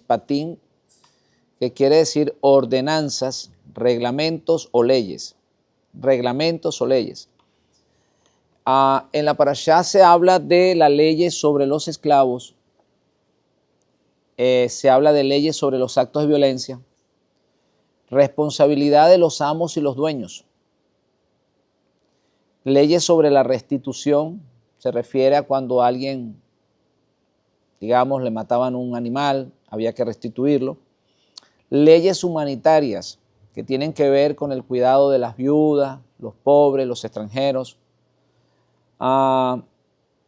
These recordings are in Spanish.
mishpatim, que quiere decir ordenanzas, reglamentos o leyes. Reglamentos o leyes. En la parashá se habla de las leyes sobre los esclavos, se habla de leyes sobre los actos de violencia, responsabilidad de los amos y los dueños, leyes sobre la restitución, se refiere a cuando a alguien, digamos, le mataban un animal, había que restituirlo, leyes humanitarias que tienen que ver con el cuidado de las viudas, los pobres, los extranjeros.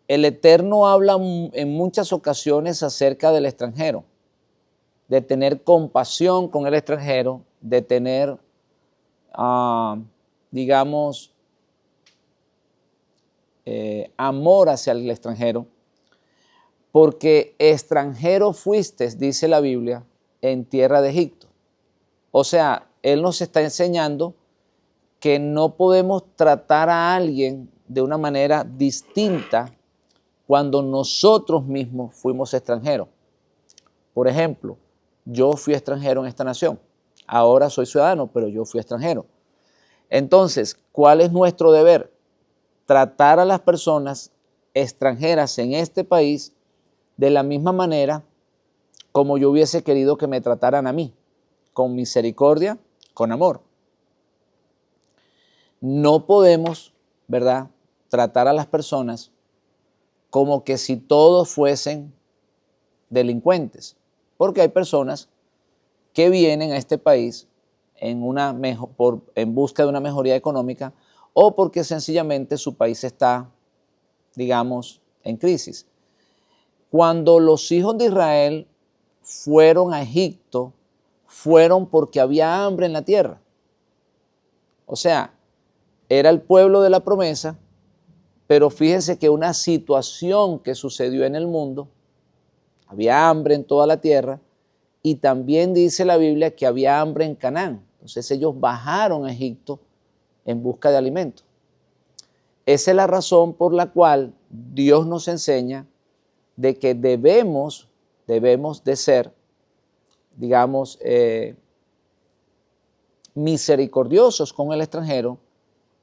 El Eterno habla en muchas ocasiones acerca del extranjero, de tener compasión con el extranjero, de tener, digamos, amor hacia el extranjero, porque extranjero fuisteis, dice la Biblia, en tierra de Egipto. O sea, Él nos está enseñando que no podemos tratar a alguien de una manera distinta cuando nosotros mismos fuimos extranjeros. Por ejemplo, yo fui extranjero en esta nación, ahora soy ciudadano, pero yo fui extranjero. Entonces, ¿cuál es nuestro deber? Tratar a las personas extranjeras en este país de la misma manera como yo hubiese querido que me trataran a mí, con misericordia, con amor. No podemos, ¿verdad?, tratar a las personas como que si todos fuesen delincuentes, porque hay personas que vienen a este país en busca de una mejoría económica o porque sencillamente su país está, digamos, en crisis. Cuando los hijos de Israel fueron a Egipto, fueron porque había hambre en la tierra. O sea, era el pueblo de la promesa, pero fíjense que una situación que sucedió en el mundo, había hambre en toda la tierra, y también dice la Biblia que había hambre en Canaán. Entonces ellos bajaron a Egipto en busca de alimento. Esa es la razón por la cual Dios nos enseña de que debemos de ser, digamos, misericordiosos con el extranjero,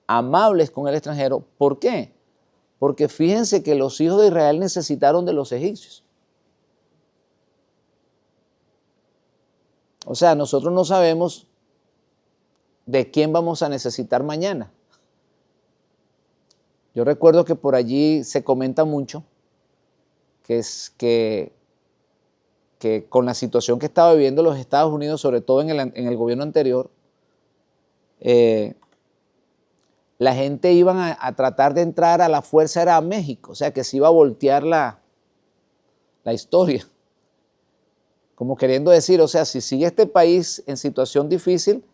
amables con el extranjero. ¿Por qué? Porque fíjense que los hijos de Israel necesitaron de los egipcios. O sea, nosotros no sabemos de quién vamos a necesitar mañana. Yo recuerdo que por allí se comenta mucho que con la situación que estaba viviendo los Estados Unidos, sobre todo en el gobierno anterior, la gente iba a tratar de entrar a la fuerza, era a México, o sea que se iba a voltear la historia. Como queriendo decir, o sea, si sigue este país en situación difícil,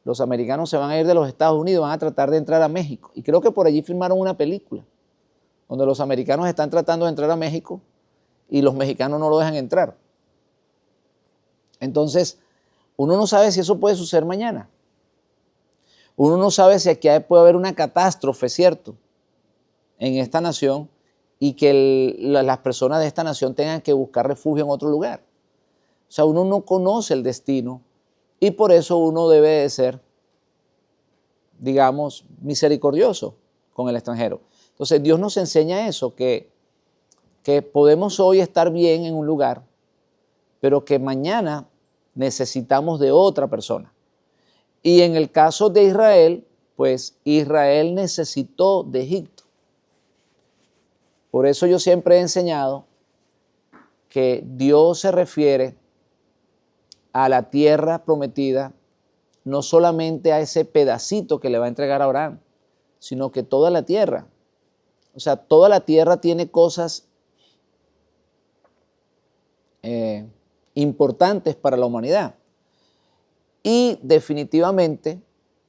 los americanos se van a ir de los Estados Unidos, van a tratar de entrar a México. Y creo que por allí filmaron una película, donde los americanos están tratando de entrar a México y los mexicanos no lo dejan entrar. Entonces, uno no sabe si eso puede suceder mañana. Uno no sabe si aquí puede haber una catástrofe, ¿cierto?, en esta nación y que las personas de esta nación tengan que buscar refugio en otro lugar. O sea, uno no conoce el destino y por eso uno debe de ser, digamos, misericordioso con el extranjero. Entonces, Dios nos enseña eso, que podemos hoy estar bien en un lugar, pero que mañana necesitamos de otra persona. Y en el caso de Israel, pues Israel necesitó de Egipto. Por eso yo siempre he enseñado que Dios se refiere a la tierra prometida, no solamente a ese pedacito que le va a entregar a Abraham, sino que toda la tierra. O sea, toda la tierra tiene cosas importantes para la humanidad. Y definitivamente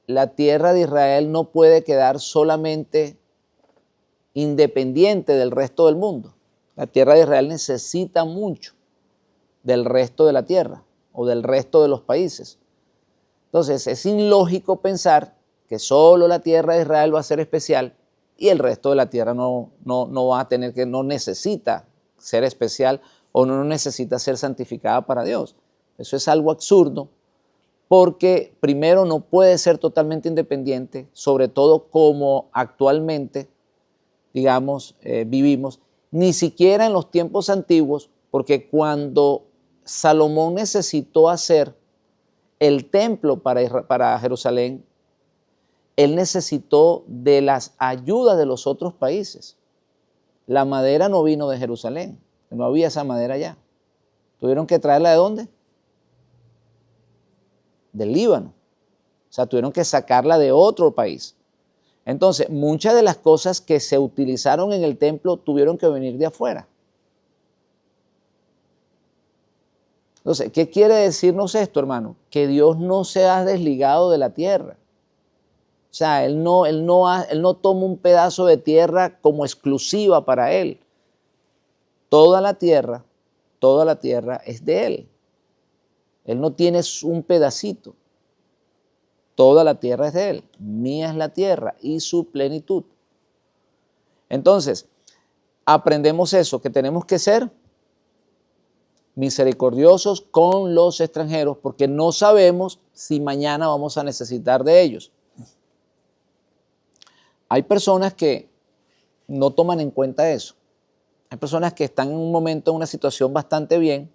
la tierra de Israel no puede quedar solamente independiente del resto del mundo. La tierra de Israel necesita mucho del resto de la tierra o del resto de los países. Entonces es ilógico pensar que solo la tierra de Israel va a ser especial y el resto de la tierra no va a tener no necesita ser especial o no necesita ser santificada para Dios. Eso es algo absurdo porque primero no puede ser totalmente independiente, sobre todo como actualmente, digamos, vivimos, ni siquiera en los tiempos antiguos, porque cuando Salomón necesitó hacer el templo para Jerusalén, él necesitó de las ayudas de los otros países. La madera no vino de Jerusalén, no había esa madera allá. ¿Tuvieron que traerla de dónde? Del Líbano. O sea, tuvieron que sacarla de otro país. Entonces, muchas de las cosas que se utilizaron en el templo tuvieron que venir de afuera. Entonces, ¿qué quiere decirnos esto, hermano? Que Dios no se ha desligado de la tierra. O sea, Él no toma un pedazo de tierra como exclusiva para Él. Toda la tierra es de Él. Él no tiene un pedacito. Toda la tierra es de Él. Mía es la tierra y su plenitud. Entonces, aprendemos eso, que tenemos que ser misericordiosos con los extranjeros porque no sabemos si mañana vamos a necesitar de ellos. Hay personas que no toman en cuenta eso. Hay personas que están en un momento, en una situación bastante bien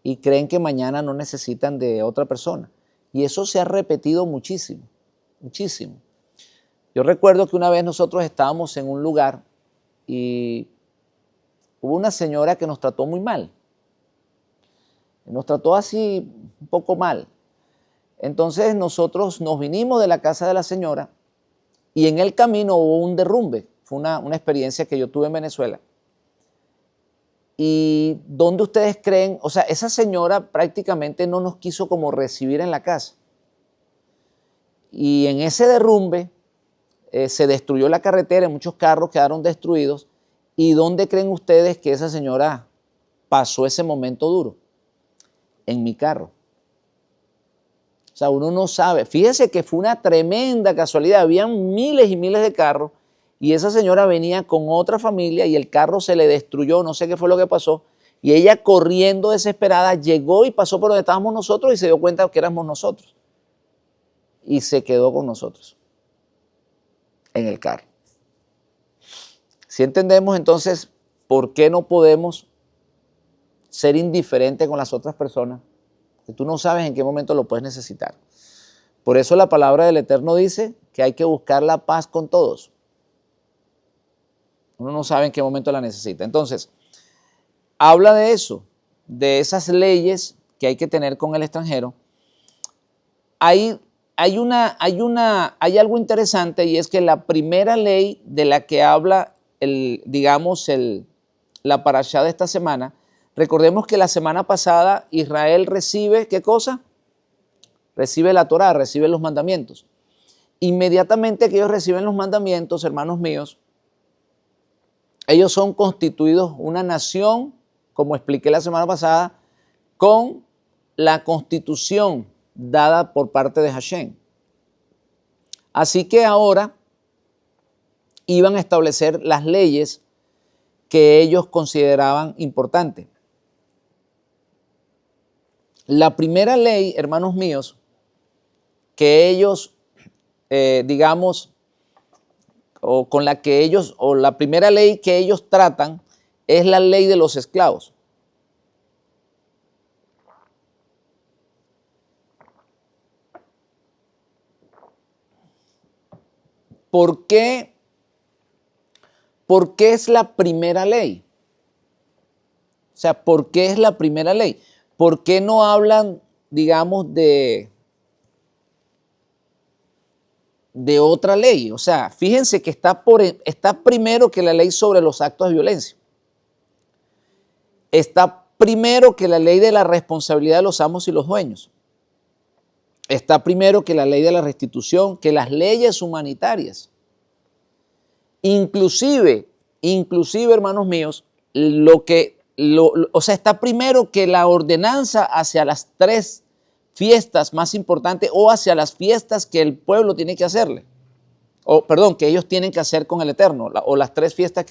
y creen que mañana no necesitan de otra persona. Y eso se ha repetido muchísimo, muchísimo. Yo recuerdo que una vez nosotros estábamos en un lugar y hubo una señora que nos trató muy mal. Nos trató así un poco mal. Entonces nosotros nos vinimos de la casa de la señora y en el camino hubo un derrumbe. Fue una experiencia que yo tuve en Venezuela. ¿Y dónde ustedes creen? O sea, esa señora prácticamente no nos quiso como recibir en la casa. Y en ese derrumbe se destruyó la carretera, muchos carros quedaron destruidos. ¿Y dónde creen ustedes que esa señora pasó ese momento duro? En mi carro. O sea, uno no sabe. Fíjese que fue una tremenda casualidad. Habían miles y miles de carros y esa señora venía con otra familia y el carro se le destruyó, no sé qué fue lo que pasó. Y ella corriendo desesperada llegó y pasó por donde estábamos nosotros y se dio cuenta que éramos nosotros. Y se quedó con nosotros en el carro. Si entendemos entonces por qué no podemos ser indiferentes con las otras personas, que tú no sabes en qué momento lo puedes necesitar. Por eso la palabra del Eterno dice que hay que buscar la paz con todos. Uno no sabe en qué momento la necesita. Entonces, habla de eso, de esas leyes que hay que tener con el extranjero. Hay algo interesante y es que la primera ley de la que habla la parashá de esta semana, recordemos que la semana pasada Israel recibe, ¿qué cosa? Recibe la Torá, recibe los mandamientos. Inmediatamente que ellos reciben los mandamientos, hermanos míos, ellos son constituidos una nación, como expliqué la semana pasada, con la constitución dada por parte de Hashem. Así que ahora iban a establecer las leyes que ellos consideraban importantes. La primera ley, hermanos míos, que ellos, la primera ley que ellos tratan es la ley de los esclavos. ¿Por qué es la primera ley? O sea, ¿por qué es la primera ley? ¿Por qué no hablan, digamos, de otra ley? O sea, fíjense que está primero que la ley sobre los actos de violencia. Está primero que la ley de la responsabilidad de los amos y los dueños. Está primero que la ley de la restitución, que las leyes humanitarias. Inclusive, hermanos míos, está primero que la ordenanza hacia las 3 fiestas más importantes o hacia las fiestas que el pueblo tiene que hacerle. Que ellos tienen que hacer con el Eterno, o las 3 fiestas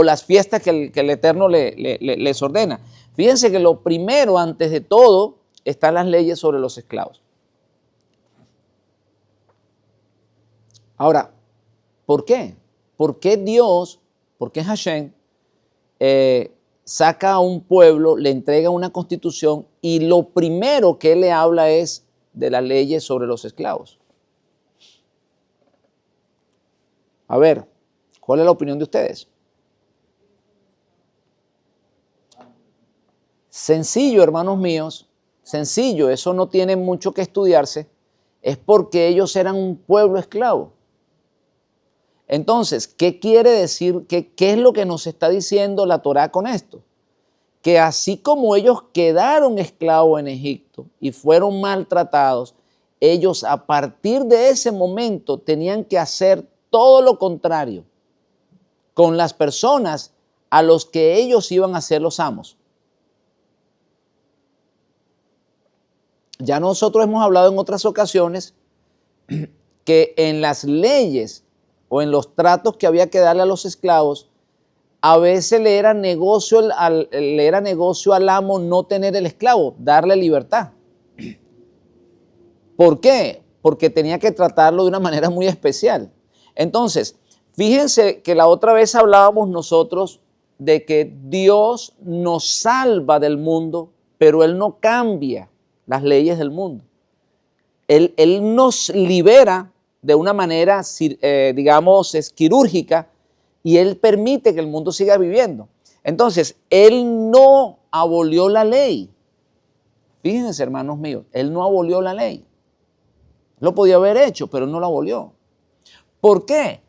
las fiestas que el Eterno les ordena. Fíjense que lo primero, antes de todo, están las leyes sobre los esclavos. Ahora, ¿por qué? ¿Por qué Dios, por qué Hashem saca a un pueblo, le entrega una constitución y lo primero que él le habla es de las leyes sobre los esclavos? A ver, ¿cuál es la opinión de ustedes? Sencillo, hermanos míos, sencillo, eso no tiene mucho que estudiarse, es porque ellos eran un pueblo esclavo. Entonces, ¿qué quiere decir? ¿Qué es lo que nos está diciendo la Torá con esto? Que así como ellos quedaron esclavos en Egipto y fueron maltratados, ellos a partir de ese momento tenían que hacer todo lo contrario con las personas a los que ellos iban a ser los amos. Ya nosotros hemos hablado en otras ocasiones que en las leyes o en los tratos que había que darle a los esclavos, a veces le era negocio al amo no tener el esclavo, darle libertad. ¿Por qué? Porque tenía que tratarlo de una manera muy especial. Entonces, fíjense que la otra vez hablábamos nosotros de que Dios nos salva del mundo, pero Él no cambia las leyes del mundo. Él nos libera de una manera, digamos, quirúrgica, y Él permite que el mundo siga viviendo. Entonces, Él no abolió la ley. Fíjense, hermanos míos, Él no abolió la ley. Lo podía haber hecho, pero Él no la abolió. ¿Por qué?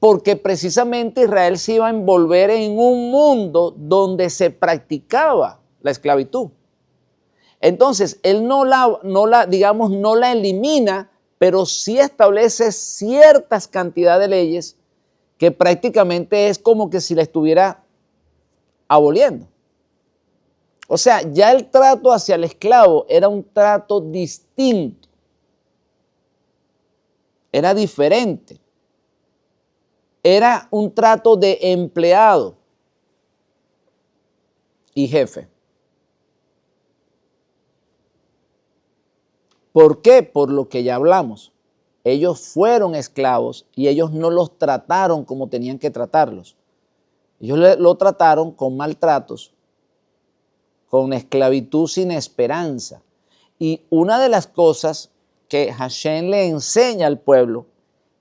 Porque precisamente Israel se iba a envolver en un mundo donde se practicaba la esclavitud. Entonces, Él no la elimina, pero sí establece ciertas cantidades de leyes que prácticamente es como que si la estuviera aboliendo. O sea, ya el trato hacia el esclavo era un trato distinto, era diferente, era un trato de empleado y jefe. ¿Por qué? Por lo que ya hablamos. Ellos fueron esclavos y ellos no los trataron como tenían que tratarlos. Ellos lo trataron con maltratos, con esclavitud sin esperanza. Y una de las cosas que Hashem le enseña al pueblo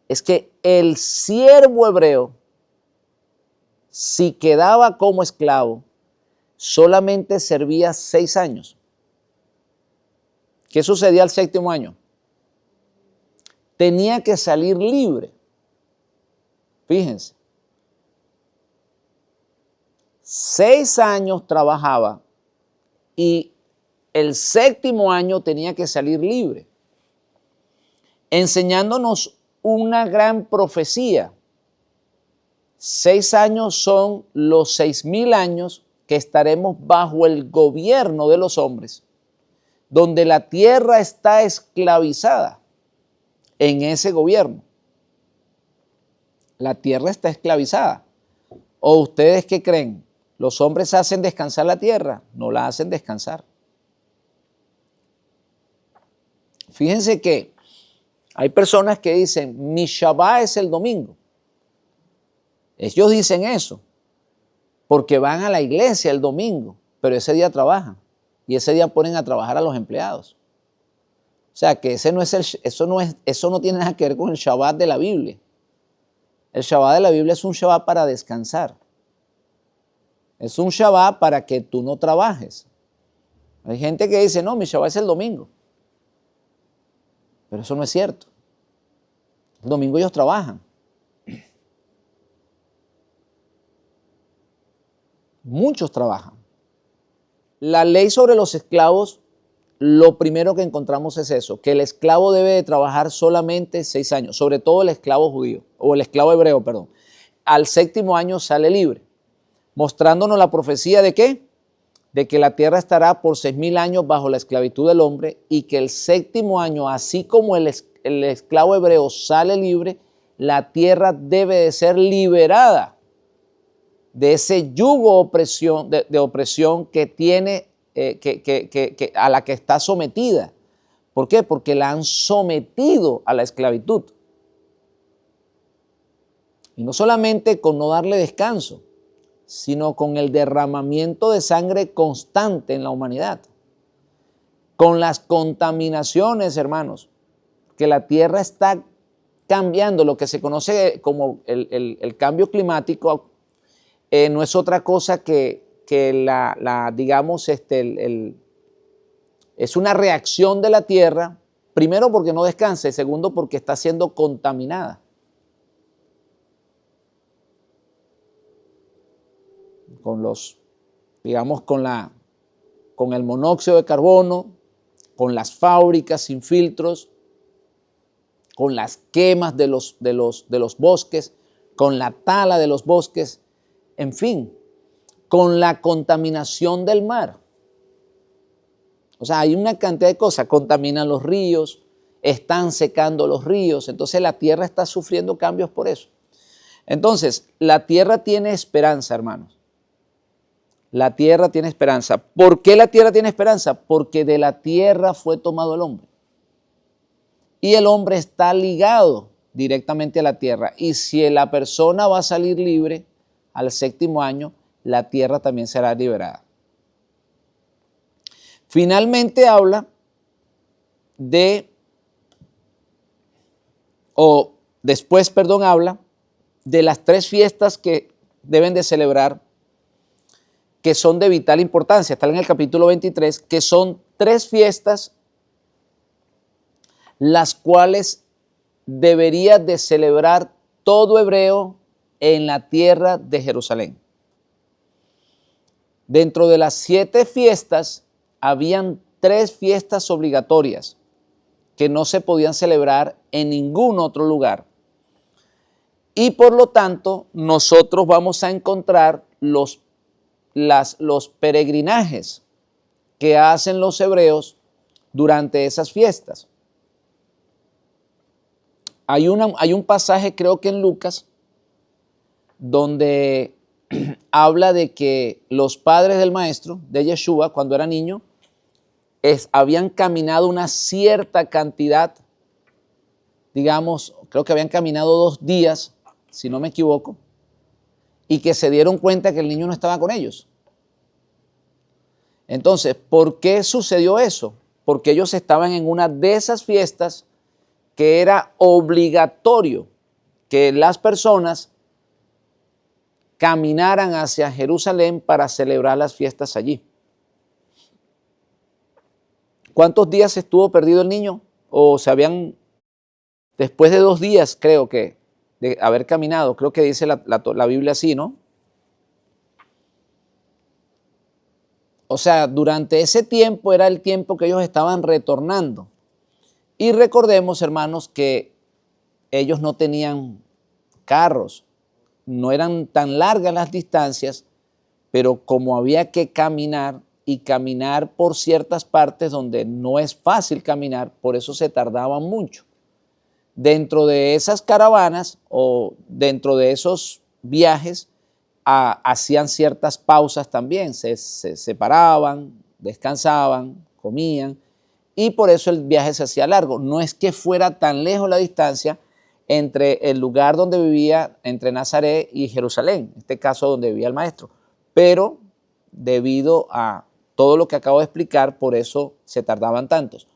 es que el siervo hebreo, si quedaba como esclavo, solamente servía 6 años. ¿Qué sucedía al 7º año? Tenía que salir libre. Fíjense. 6 años trabajaba y el 7º año tenía que salir libre, enseñándonos una gran profecía. 6 años son los 6,000 años que estaremos bajo el gobierno de los hombres, donde la tierra está esclavizada en ese gobierno. La tierra está esclavizada. ¿O ustedes qué creen? ¿Los hombres hacen descansar la tierra? No la hacen descansar. Fíjense que hay personas que dicen, mi Shabbat es el domingo. Ellos dicen eso porque van a la iglesia el domingo, pero ese día trabajan y ese día ponen a trabajar a los empleados. O sea que eso no tiene nada que ver con el Shabbat de la Biblia. El Shabbat de la Biblia es un Shabbat para descansar. Es un Shabbat para que tú no trabajes. Hay gente que dice, no, mi Shabbat es el domingo. Pero eso no es cierto. El domingo ellos trabajan. Muchos trabajan. La ley sobre los esclavos, lo primero que encontramos es eso, que el esclavo debe de trabajar solamente 6 años, sobre todo el esclavo judío, o el esclavo hebreo, perdón. Al 7º año sale libre, mostrándonos la profecía de ¿qué? De que la tierra estará por 6,000 años bajo la esclavitud del hombre y que el 7º año, así como el esclavo hebreo sale libre, la tierra debe de ser liberada de ese yugo de opresión que tiene a la que está sometida. ¿Por qué? Porque la han sometido a la esclavitud. Y no solamente con no darle descanso, sino con el derramamiento de sangre constante en la humanidad. Con las contaminaciones, hermanos, que la tierra está cambiando, lo que se conoce como el cambio climático, no es otra cosa que digamos, es una reacción de la tierra, primero porque no descansa y segundo porque está siendo contaminada. Con digamos, con el monóxido de carbono, con las fábricas sin filtros, con las quemas de los bosques, con la tala de los bosques, en fin, con la contaminación del mar. O sea, hay una cantidad de cosas, contaminan los ríos, están secando los ríos, entonces la tierra está sufriendo cambios por eso. Entonces, la tierra tiene esperanza, hermanos. La tierra tiene esperanza. ¿Por qué la tierra tiene esperanza? Porque de la tierra fue tomado el hombre. Y el hombre está ligado directamente a la tierra. Y si la persona va a salir libre al 7º año, la tierra también será liberada. Finalmente habla habla de las 3 fiestas que deben de celebrar, que son de vital importancia. Está en el capítulo 23, que son 3 fiestas las cuales debería de celebrar todo hebreo en la tierra de Jerusalén. Dentro de las 7 fiestas, habían 3 fiestas obligatorias que no se podían celebrar en ningún otro lugar. Y por lo tanto, nosotros vamos a encontrar los peregrinajes que hacen los hebreos durante esas fiestas. Hay un pasaje, creo que en Lucas, donde habla de que los padres del maestro, de Yeshua, cuando era niño, habían caminado una cierta cantidad, digamos, creo que habían caminado 2 días, si no me equivoco, y que se dieron cuenta que el niño no estaba con ellos. Entonces, ¿por qué sucedió eso? Porque ellos estaban en una de esas fiestas que era obligatorio que las personas caminaran hacia Jerusalén para celebrar las fiestas allí. ¿Cuántos días estuvo perdido el niño? Después de 2 días, creo que, de haber caminado, creo que dice la Biblia así, ¿no? O sea, durante ese tiempo era el tiempo que ellos estaban retornando. Y recordemos, hermanos, que ellos no tenían carros, no eran tan largas las distancias, pero como había que caminar y caminar por ciertas partes donde no es fácil caminar, por eso se tardaban mucho. Dentro de esas caravanas o dentro de esos viajes hacían ciertas pausas también, se separaban, descansaban, comían, y por eso el viaje se hacía largo. No es que fuera tan lejos la distancia entre el lugar donde vivía, entre Nazaret y Jerusalén, en este caso donde vivía el maestro, pero debido a todo lo que acabo de explicar, por eso se tardaban tantos.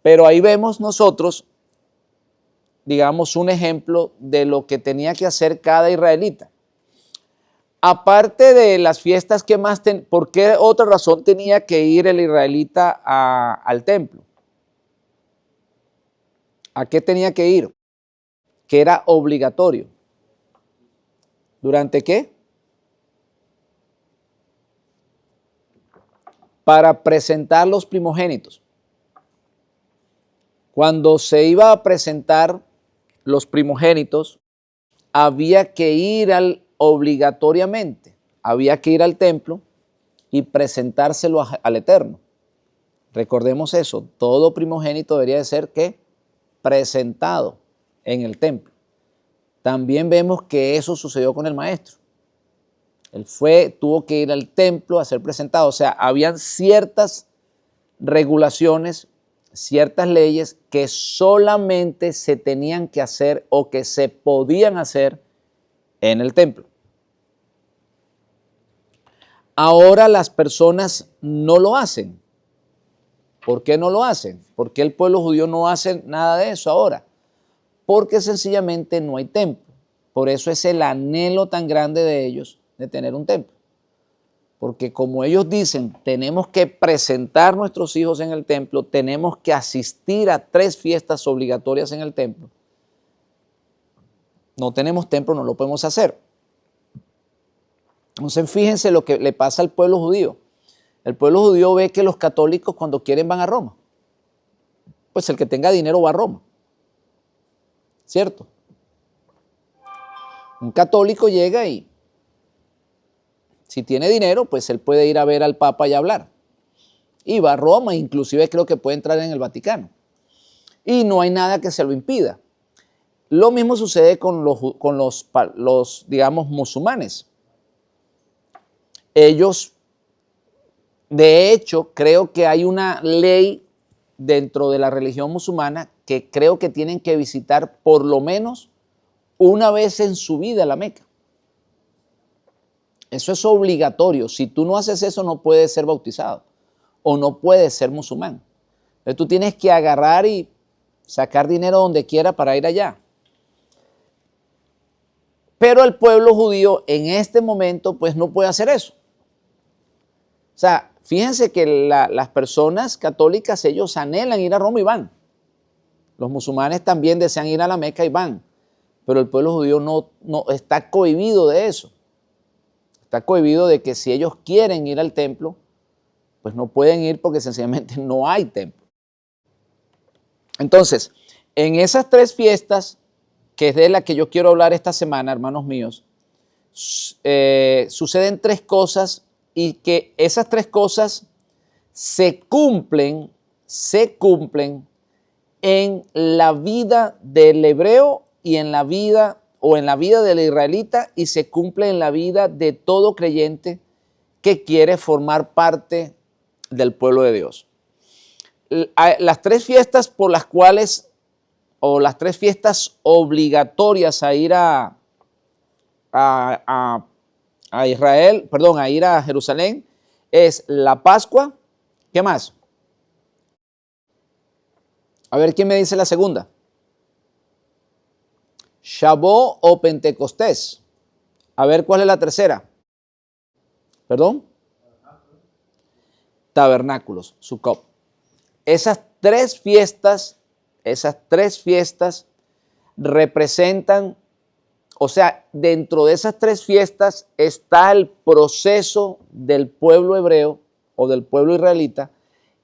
Pero ahí vemos nosotros, digamos, un ejemplo de lo que tenía que hacer cada israelita. Aparte de las fiestas, ¿por qué otra razón tenía que ir el israelita al templo? ¿A qué tenía que ir? Que era obligatorio. ¿Durante qué? Para presentar los primogénitos. Cuando se iba a presentar los primogénitos, había que ir obligatoriamente, había que ir al templo y presentárselo al Eterno. Recordemos eso, todo primogénito debería de ser ¿qué? Presentado en el templo. También vemos que eso sucedió con el maestro. Él tuvo que ir al templo a ser presentado. O sea, habían ciertas regulaciones, ciertas leyes que solamente se tenían que hacer o que se podían hacer en el templo. Ahora las personas no lo hacen. ¿Por qué no lo hacen? ¿Por qué el pueblo judío no hace nada de eso ahora? Porque sencillamente no hay templo. Por eso es el anhelo tan grande de ellos de tener un templo. Porque como ellos dicen, tenemos que presentar nuestros hijos en el templo, tenemos que asistir a 3 fiestas obligatorias en el templo. No tenemos templo, no lo podemos hacer. Entonces fíjense lo que le pasa al pueblo judío. El pueblo judío ve que los católicos cuando quieren van a Roma. Pues el que tenga dinero va a Roma. ¿Cierto? Un católico llega y si tiene dinero, pues él puede ir a ver al Papa y hablar. Y va a Roma, inclusive creo que puede entrar en el Vaticano. Y no hay nada que se lo impida. Lo mismo sucede con los digamos, musulmanes. Ellos, de hecho, creo que hay una ley dentro de la religión musulmana que creo que tienen que visitar por lo menos una vez en su vida la Meca. Eso es obligatorio. Si tú no haces eso, no puedes ser bautizado o no puedes ser musulmán. Entonces tú tienes que agarrar y sacar dinero donde quiera para ir allá. Pero el pueblo judío en este momento pues no puede hacer eso. O sea, fíjense que las personas católicas, ellos anhelan ir a Roma y van. Los musulmanes también desean ir a la Meca y van. Pero el pueblo judío no está cohibido de eso. Está cohibido de que si ellos quieren ir al templo, pues no pueden ir porque sencillamente no hay templo. Entonces, en esas 3 fiestas, que es de la que yo quiero hablar esta semana, hermanos míos, suceden 3 cosas y que esas 3 cosas se cumplen en la vida del hebreo y en la vida del israelita y se cumple en la vida de todo creyente que quiere formar parte del pueblo de Dios. Las 3 fiestas por las cuales, o las 3 fiestas obligatorias a ir a Israel, perdón, a ir a Jerusalén, es la Pascua. ¿Qué más? A ver, ¿quién me dice la segunda? Shavuot o Pentecostés. A ver, ¿cuál es la tercera? ¿Perdón? Tabernáculos, Sukkot. Esas tres fiestas representan, o sea, dentro de esas 3 fiestas está el proceso del pueblo hebreo o del pueblo israelita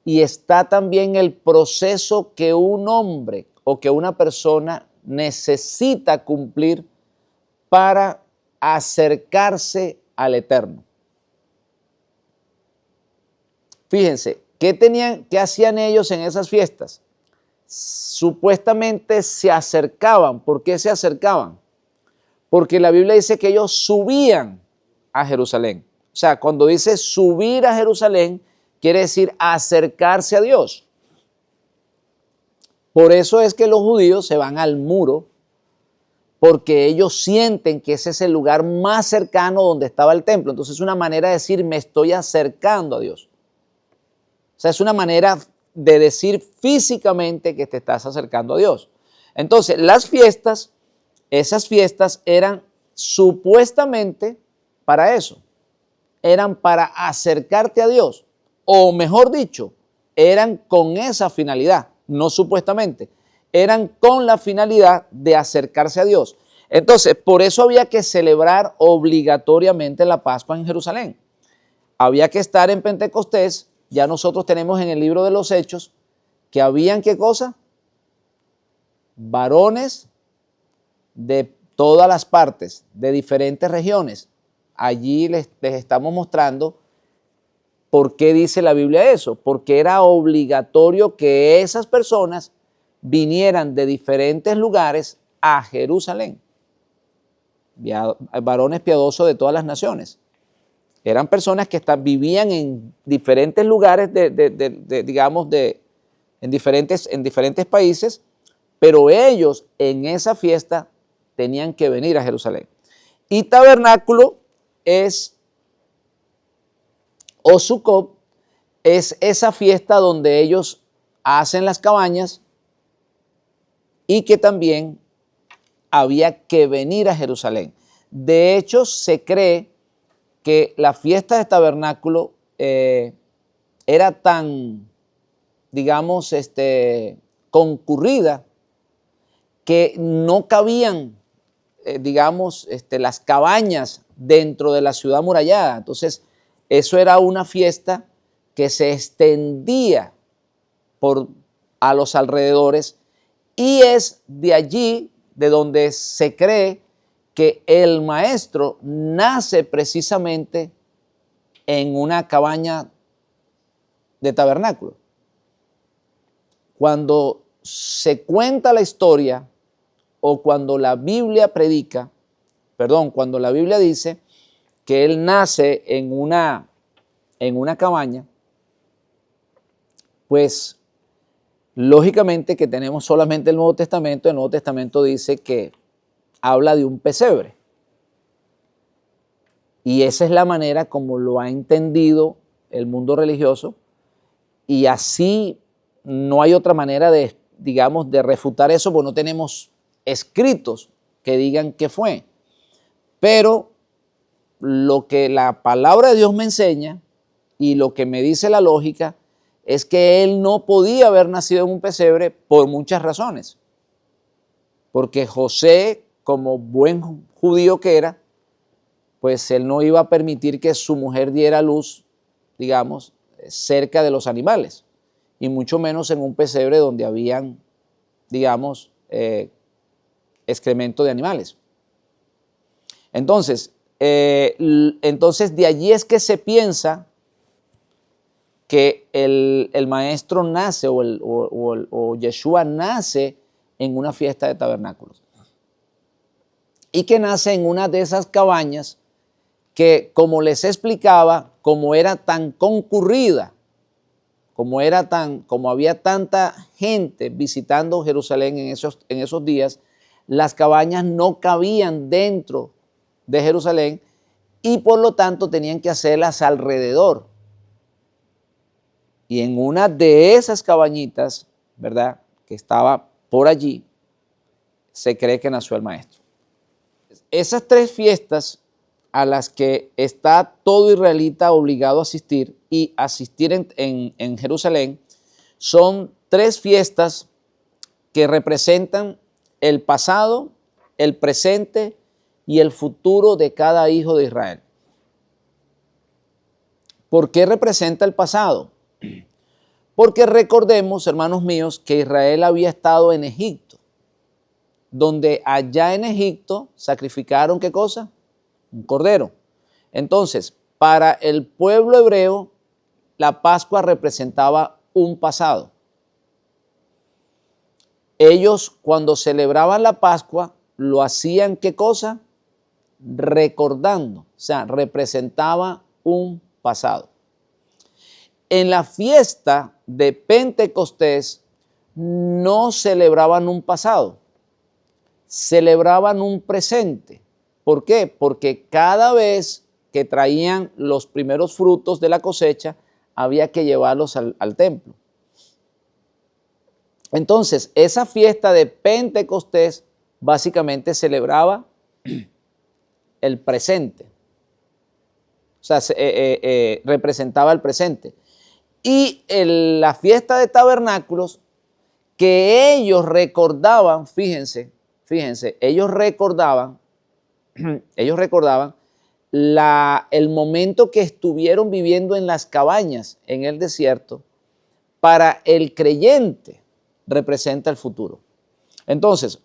y está también el proceso que un hombre o que una persona necesita cumplir para acercarse al Eterno. Fíjense, ¿qué hacían ellos en esas fiestas? Supuestamente se acercaban. ¿Por qué se acercaban? Porque la Biblia dice que ellos subían a Jerusalén. O sea, cuando dice subir a Jerusalén, quiere decir acercarse a Dios. Por eso es que los judíos se van al muro, porque ellos sienten que ese es el lugar más cercano donde estaba el templo. Entonces es una manera de decir, me estoy acercando a Dios. O sea, es una manera de decir físicamente que te estás acercando a Dios. Entonces, esas fiestas eran supuestamente para eso. Eran para acercarte a Dios. O mejor dicho, eran con esa finalidad, no supuestamente. Eran con la finalidad de acercarse a Dios. Entonces, por eso había que celebrar obligatoriamente la Pascua en Jerusalén. Había que estar en Pentecostés. Ya nosotros tenemos en el libro de los Hechos que habían, ¿qué cosa? Varones de todas las partes, de diferentes regiones. Allí les estamos mostrando por qué dice la Biblia eso. Porque era obligatorio que esas personas vinieran de diferentes lugares a Jerusalén. Varones piadosos de todas las naciones. Eran personas que vivían en diferentes lugares, digamos, en diferentes países, pero ellos en esa fiesta tenían que venir a Jerusalén. Y tabernáculo o Sukkot, es esa fiesta donde ellos hacen las cabañas y que también había que venir a Jerusalén. De hecho, se cree que la fiesta de tabernáculo era tan, digamos, concurrida que no cabían, digamos, las cabañas dentro de la ciudad amurallada. Entonces, eso era una fiesta que se extendía a los alrededores, y es de allí de donde se cree que el maestro nace precisamente en una cabaña de tabernáculo. Cuando se cuenta la historia o cuando la Biblia cuando la Biblia dice que él nace en una cabaña, pues lógicamente que tenemos solamente el Nuevo Testamento. El Nuevo Testamento dice que habla de un pesebre. Y esa es la manera como lo ha entendido el mundo religioso, y así no hay otra manera de, digamos, de refutar eso, porque no tenemos escritos que digan qué fue. Pero lo que la palabra de Dios me enseña y lo que me dice la lógica es que él no podía haber nacido en un pesebre por muchas razones. Porque José, como buen judío que era, pues él no iba a permitir que su mujer diera luz, digamos, cerca de los animales, y mucho menos en un pesebre donde habían, digamos, excremento de animales. Entonces de allí es que se piensa que el maestro nace o Yeshua nace en una fiesta de tabernáculos, y que nace en una de esas cabañas que, como les explicaba, como era tan concurrida, como había tanta gente visitando Jerusalén en esos días, las cabañas no cabían dentro de Jerusalén y por lo tanto tenían que hacerlas alrededor. Y en una de esas cabañitas, ¿verdad?, que estaba por allí, se cree que nació el maestro. Esas tres fiestas a las que está todo israelita obligado a asistir y asistir en Jerusalén son tres fiestas que representan el pasado, el presente y el futuro de cada hijo de Israel. ¿Por qué representa el pasado? Porque recordemos, hermanos míos, que Israel había estado en Egipto, donde allá en Egipto sacrificaron, ¿qué cosa? Un cordero. Entonces, para el pueblo hebreo, la Pascua representaba un pasado. Ellos, cuando celebraban la Pascua, lo hacían, ¿qué cosa? Recordando, o sea, representaba un pasado. En la fiesta de Pentecostés no celebraban un pasado, celebraban un presente. ¿Por qué? Porque cada vez que traían los primeros frutos de la cosecha, había que llevarlos al templo. Entonces, esa fiesta de Pentecostés básicamente celebraba el presente. O sea, representaba el presente. Y la fiesta de tabernáculos, que ellos recordaban, fíjense, ellos recordaban el momento que estuvieron viviendo en las cabañas en el desierto. Para el creyente representa el futuro. Entonces,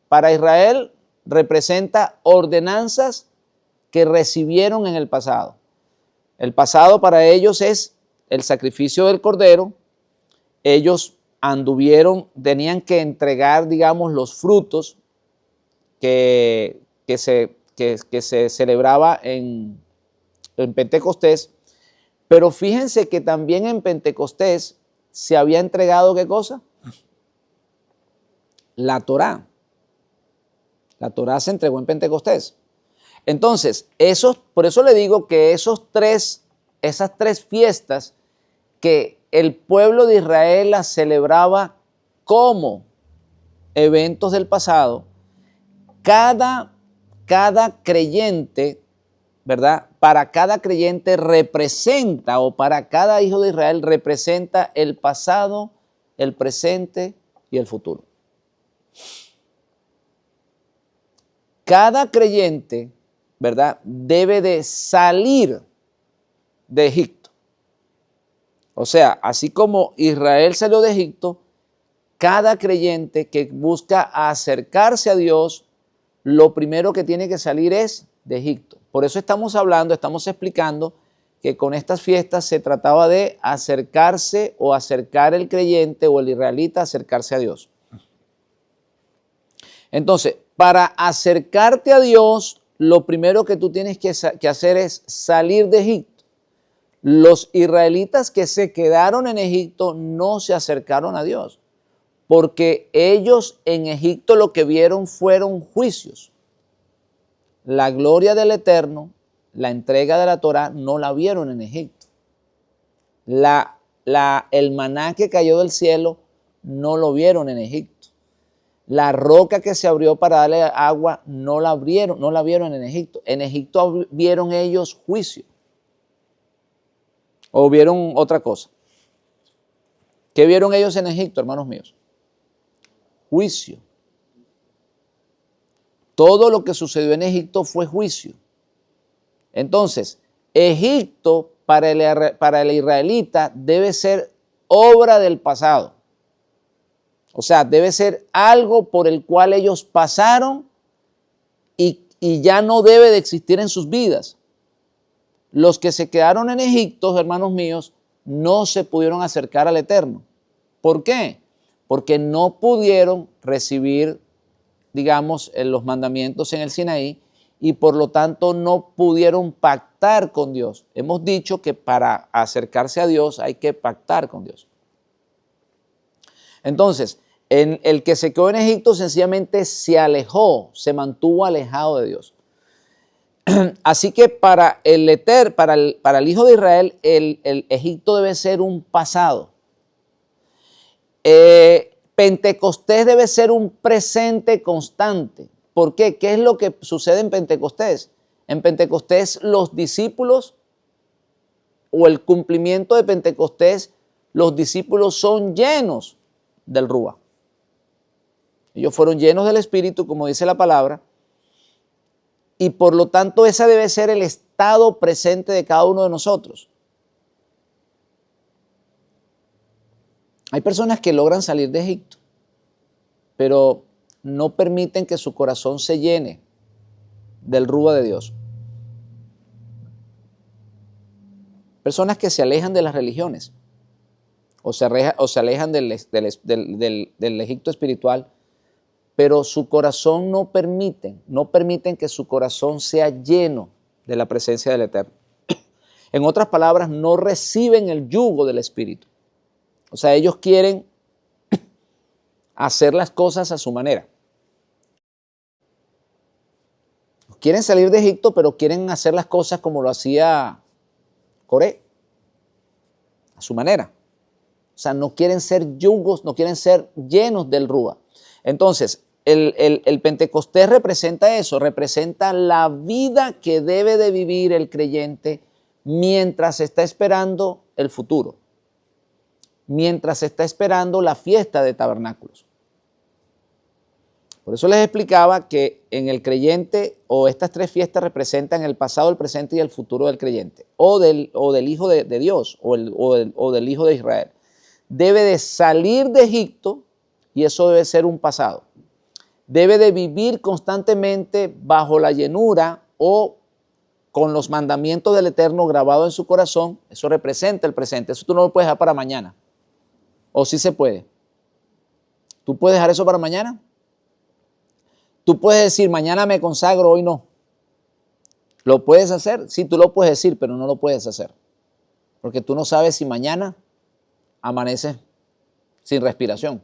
para Israel representa ordenanzas que recibieron en el pasado. El pasado para ellos es el sacrificio del cordero. Ellos tenían que entregar, digamos, los frutos que se celebraba en en Pentecostés, pero fíjense que también en Pentecostés se había entregado, ¿qué cosa? La Torá. La Torá se entregó en Pentecostés. Entonces, por eso le digo que esas tres fiestas que el pueblo de Israel las celebraba como eventos del pasado, cada creyente, ¿verdad? Para cada creyente representa, o para cada hijo de Israel representa el pasado, el presente y el futuro. Cada creyente, ¿verdad?, debe de salir de Egipto. O sea, así como Israel salió de Egipto, cada creyente que busca acercarse a Dios, lo primero que tiene que salir es de Egipto. Por eso estamos explicando que con estas fiestas se trataba de acercarse o acercar el creyente o el israelita a acercarse a Dios. Entonces, para acercarte a Dios, lo primero que tú tienes que hacer es salir de Egipto. Los israelitas que se quedaron en Egipto no se acercaron a Dios, porque ellos en Egipto lo que vieron fueron juicios. La gloria del Eterno, la entrega de la Torá, no la vieron en Egipto. El maná que cayó del cielo no lo vieron en Egipto. La roca que se abrió para darle agua no la vieron en Egipto. En Egipto vieron ellos juicio. ¿O vieron otra cosa? ¿Qué vieron ellos en Egipto, hermanos míos? Juicio. Todo lo que sucedió en Egipto fue juicio. Entonces, Egipto para el israelita debe ser obra del pasado. O sea, debe ser algo por el cual ellos pasaron y ya no debe de existir en sus vidas. Los que se quedaron en Egipto, hermanos míos, no se pudieron acercar al Eterno. ¿Por qué? Porque no pudieron recibir, digamos, los mandamientos en el Sinaí y por lo tanto no pudieron pactar con Dios. Hemos dicho que para acercarse a Dios hay que pactar con Dios. Entonces, el que se quedó en Egipto sencillamente se alejó, se mantuvo alejado de Dios. Así que para el hijo de Israel, el Egipto debe ser un pasado. Pentecostés debe ser un presente constante. ¿Por qué? ¿Qué es lo que sucede en Pentecostés? En Pentecostés los discípulos, o el cumplimiento de Pentecostés, los discípulos son llenos del Rúa. Ellos fueron llenos del Espíritu, como dice la palabra, y por lo tanto ese debe ser el estado presente de cada uno de nosotros. Hay personas que logran salir de Egipto, pero no permiten que su corazón se llene del Rúa de Dios. Personas que se alejan de las religiones o se alejan del Egipto espiritual, pero su corazón no permiten que su corazón sea lleno de la presencia del Eterno. En otras palabras, no reciben el yugo del Espíritu. O sea, ellos quieren hacer las cosas a su manera. Quieren salir de Egipto, pero quieren hacer las cosas como lo hacía Coré, a su manera. O sea, no quieren ser yugos, no quieren ser llenos del Rúa. Entonces, el Pentecostés representa eso, representa la vida que debe de vivir el creyente mientras está esperando el futuro, mientras está esperando la fiesta de tabernáculos. Por eso les explicaba que en el creyente, o estas tres fiestas representan el pasado, el presente y el futuro del creyente, o del Hijo de Dios, o del Hijo de Israel. Debe de salir de Egipto, y eso debe ser un pasado. Debe de vivir constantemente bajo la llenura o con los mandamientos del Eterno grabados en su corazón. Eso representa el presente. Eso tú no lo puedes dejar para mañana. ¿O sí se puede? ¿Tú puedes dejar eso para mañana? Tú puedes decir, mañana me consagro, hoy no. ¿Lo puedes hacer? Sí, tú lo puedes decir, pero no lo puedes hacer. Porque tú no sabes si mañana amaneces sin respiración.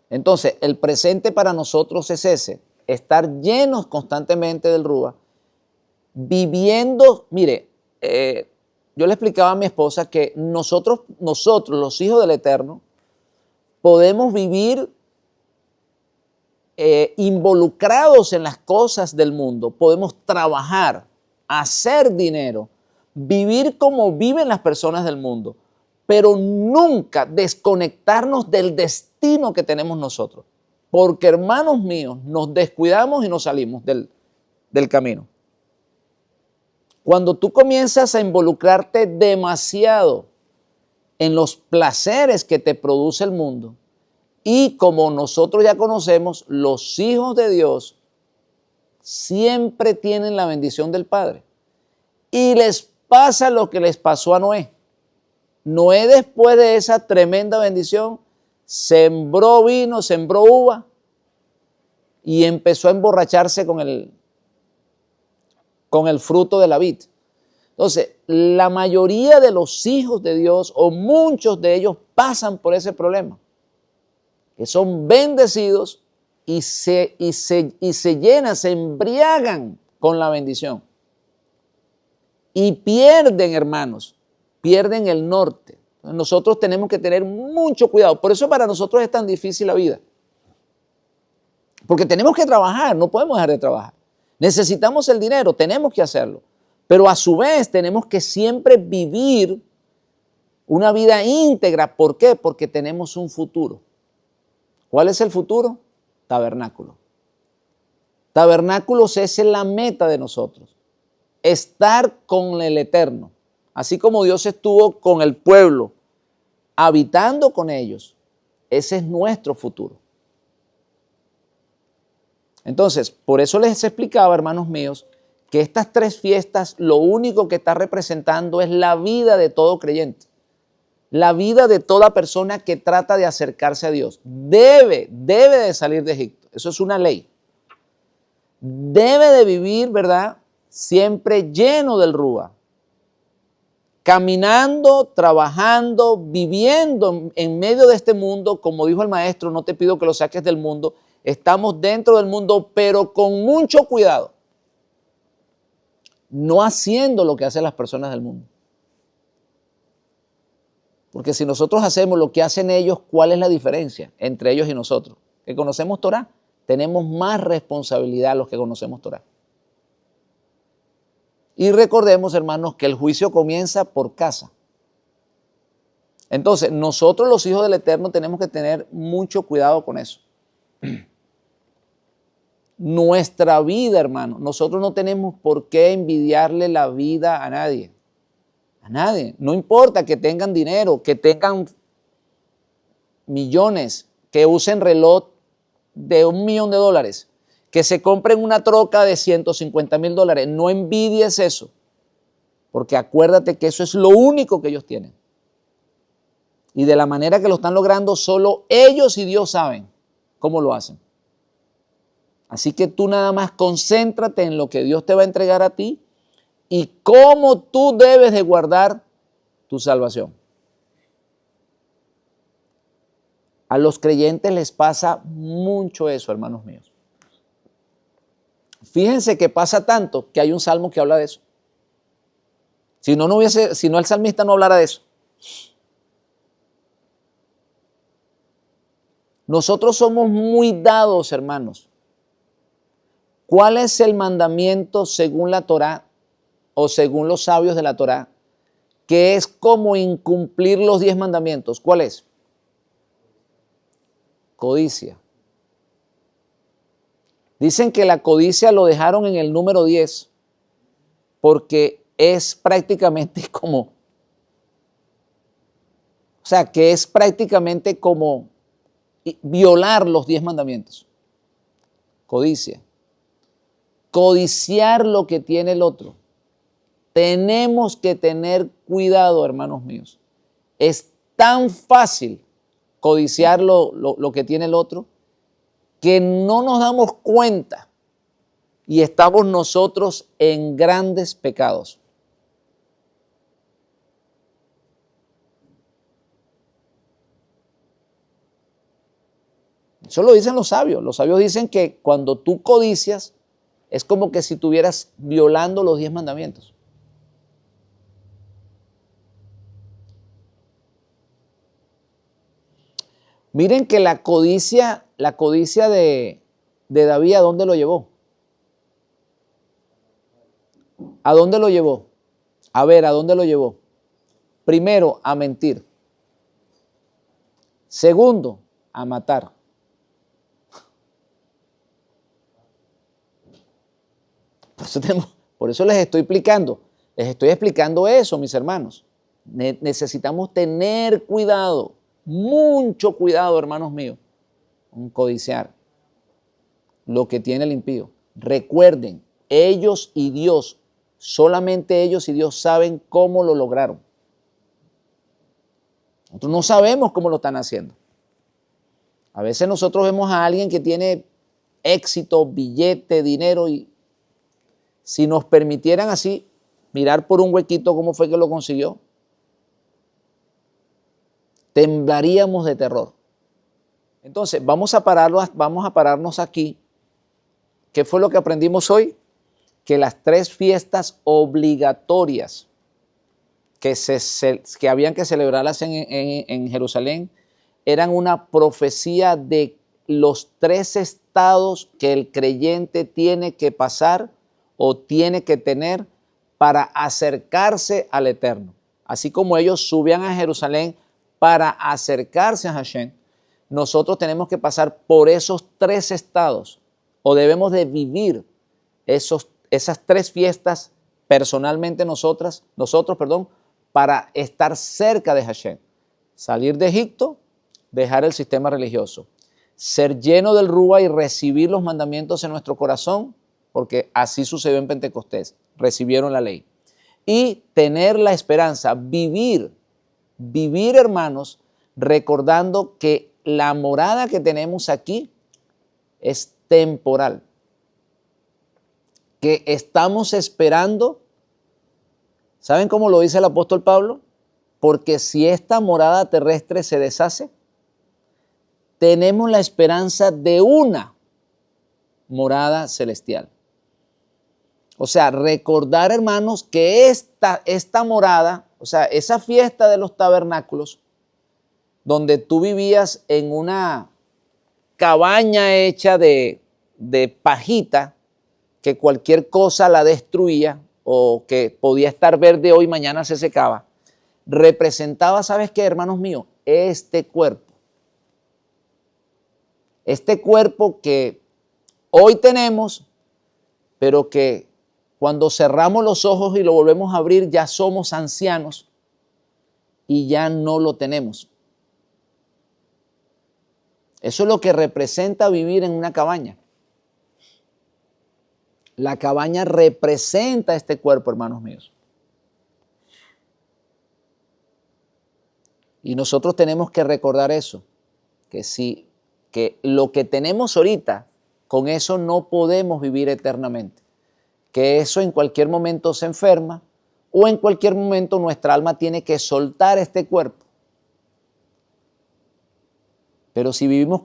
Entonces, el presente para nosotros es ese, estar llenos constantemente del Rúa, viviendo, mire, yo le explicaba a mi esposa que nosotros, los hijos del Eterno, podemos vivir involucrados en las cosas del mundo, podemos trabajar, hacer dinero, vivir como viven las personas del mundo, pero nunca desconectarnos del destino que tenemos nosotros. Porque, hermanos míos, nos descuidamos y nos salimos del camino. Cuando tú comienzas a involucrarte demasiado en los placeres que te produce el mundo, y como nosotros ya conocemos, los hijos de Dios siempre tienen la bendición del Padre. Y les pasa lo que les pasó a Noé. Noé, después de esa tremenda bendición, sembró vino, sembró uva y empezó a emborracharse con el fruto de la vid. Entonces, la mayoría de los hijos de Dios, o muchos de ellos, pasan por ese problema, que son bendecidos y se llenan, se embriagan con la bendición. Y pierden, hermanos, pierden el norte. Nosotros tenemos que tener mucho cuidado. Por eso para nosotros es tan difícil la vida. Porque tenemos que trabajar, no podemos dejar de trabajar. Necesitamos el dinero, tenemos que hacerlo. Pero a su vez tenemos que siempre vivir una vida íntegra. ¿Por qué? Porque tenemos un futuro. ¿Cuál es el futuro? Tabernáculo. Tabernáculos es la meta de nosotros. Estar con el Eterno. Así como Dios estuvo con el pueblo, habitando con ellos. Ese es nuestro futuro. Entonces, por eso les explicaba, hermanos míos, que estas tres fiestas lo único que está representando es la vida de todo creyente. La vida de toda persona que trata de acercarse a Dios. Debe de salir de Egipto. Eso es una ley. Debe de vivir, ¿verdad?, siempre lleno del Rúa. Caminando, trabajando, viviendo en medio de este mundo. Como dijo el maestro, no te pido que lo saques del mundo. Estamos dentro del mundo, pero con mucho cuidado. No haciendo lo que hacen las personas del mundo. Porque si nosotros hacemos lo que hacen ellos, ¿cuál es la diferencia entre ellos y nosotros? Que conocemos Torah, tenemos más responsabilidad los que conocemos Torah. Y recordemos, hermanos, que el juicio comienza por casa. Entonces, nosotros los hijos del Eterno tenemos que tener mucho cuidado con eso. Nuestra vida, hermano, nosotros no tenemos por qué envidiarle la vida a nadie. A nadie. No importa que tengan dinero, que tengan millones, que usen reloj de $1.000.000, que se compren una troca de $150,000. No envidies eso, porque acuérdate que eso es lo único que ellos tienen. Y de la manera que lo están logrando, solo ellos y Dios saben cómo lo hacen. Así que tú nada más concéntrate en lo que Dios te va a entregar a ti y cómo tú debes de guardar tu salvación. A los creyentes les pasa mucho eso, hermanos míos. Fíjense que pasa tanto que hay un salmo que habla de eso. Si no el salmista no hablara de eso. Nosotros somos muy dados, hermanos. ¿Cuál es el mandamiento según la Torá o según los sabios de la Torá, que es como incumplir los 10 mandamientos? ¿Cuál es? Codicia. Dicen que la codicia lo dejaron en el número 10 porque es prácticamente como violar los 10 mandamientos. Codicia. Codiciar lo que tiene el otro. Tenemos que tener cuidado, hermanos míos. Es tan fácil codiciar lo que tiene el otro que no nos damos cuenta y estamos nosotros en grandes pecados. Eso lo dicen los sabios. Los sabios dicen que cuando tú codicias, es como que si estuvieras violando los 10 mandamientos. Miren que la codicia de David, ¿a dónde lo llevó? ¿A dónde lo llevó? A ver, ¿a dónde lo llevó? Primero, a mentir. Segundo, a matar. Por eso les estoy explicando eso, mis hermanos. Necesitamos tener cuidado, mucho cuidado, hermanos míos, con codiciar lo que tiene el impío. Recuerden, ellos y Dios, solamente ellos y Dios saben cómo lo lograron. Nosotros no sabemos cómo lo están haciendo. A veces nosotros vemos a alguien que tiene éxito, billete, dinero, y si nos permitieran así mirar por un huequito cómo fue que lo consiguió, temblaríamos de terror. Entonces, vamos a pararnos aquí. ¿Qué fue lo que aprendimos hoy? Que las 3 fiestas obligatorias que habían que celebrarlas en Jerusalén eran una profecía de los 3 estados que el creyente tiene que pasar o tiene que tener para acercarse al Eterno. Así como ellos subían a Jerusalén para acercarse a Hashem, nosotros tenemos que pasar por esos 3 estados, o debemos de vivir esas 3 fiestas personalmente nosotros, para estar cerca de Hashem. Salir de Egipto, dejar el sistema religioso, ser lleno del Rúa y recibir los mandamientos en nuestro corazón, porque así sucedió en Pentecostés, recibieron la ley. Y tener la esperanza, vivir, hermanos, recordando que la morada que tenemos aquí es temporal, que estamos esperando. ¿Saben cómo lo dice el apóstol Pablo? Porque si esta morada terrestre se deshace, tenemos la esperanza de una morada celestial. O sea, recordar, hermanos, que esta morada, o sea, esa fiesta de los tabernáculos, donde tú vivías en una cabaña hecha de pajita, que cualquier cosa la destruía, o que podía estar verde hoy, mañana se secaba, representaba, ¿sabes qué, hermanos míos? Este cuerpo que hoy tenemos, pero que cuando cerramos los ojos y lo volvemos a abrir, ya somos ancianos y ya no lo tenemos. Eso es lo que representa vivir en una cabaña. La cabaña representa este cuerpo, hermanos míos. Y nosotros tenemos que recordar eso, que lo que tenemos ahorita, con eso no podemos vivir eternamente. Que eso en cualquier momento se enferma o en cualquier momento nuestra alma tiene que soltar este cuerpo. Pero si vivimos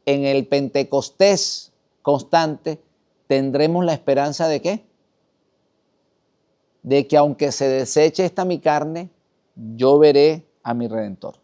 en el Pentecostés constante, tendremos la esperanza ¿de qué? De que aunque se deseche esta mi carne, yo veré a mi Redentor.